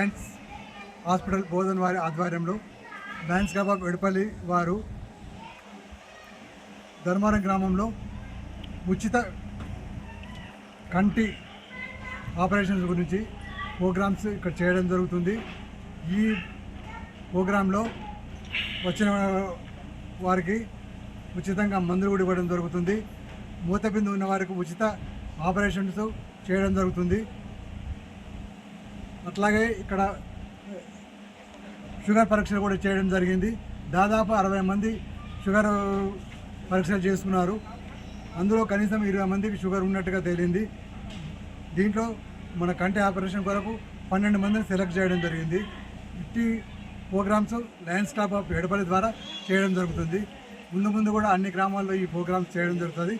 Lions hospital Bodhan వారి ఆధ్వర్యంలో Lions Club of Edapalli వారు ధర్మారం గ్రామంలో ఉచిత కంటి ఆపరేషన్స్ గురించి ప్రోగ్రామ్స్ ఇక్కడ చేయడం జరుగుతుంది. ఈ ప్రోగ్రాంలో వచ్చిన వారికి ఉచితంగా మందులు కూడా ఇవ్వడం జరుగుతుంది. మూతబిందు ఉన్న వారికి ఉచిత ఆపరేషన్స్ చేయడం జరుగుతుంది. అట్లాగే ఇక్కడ షుగర్ పరీక్షలు కూడా చేయడం జరిగింది. దాదాపు 60 మంది షుగర్ పరీక్షలు చేసుకున్నారు. అందులో కనీసం 20 మందికి షుగర్ ఉన్నట్టుగా తేలింది. దీంట్లో మన కంటి ఆపరేషన్ కొరకు 12 మందిని సెలెక్ట్ చేయడం జరిగింది. ఇట్టి programmes Lions Club of Edapalli ద్వారా చేయడం జరుగుతుంది. ముందు కూడా అన్ని గ్రామాల్లో ఈ ప్రోగ్రామ్స్ చేయడం జరుగుతుంది.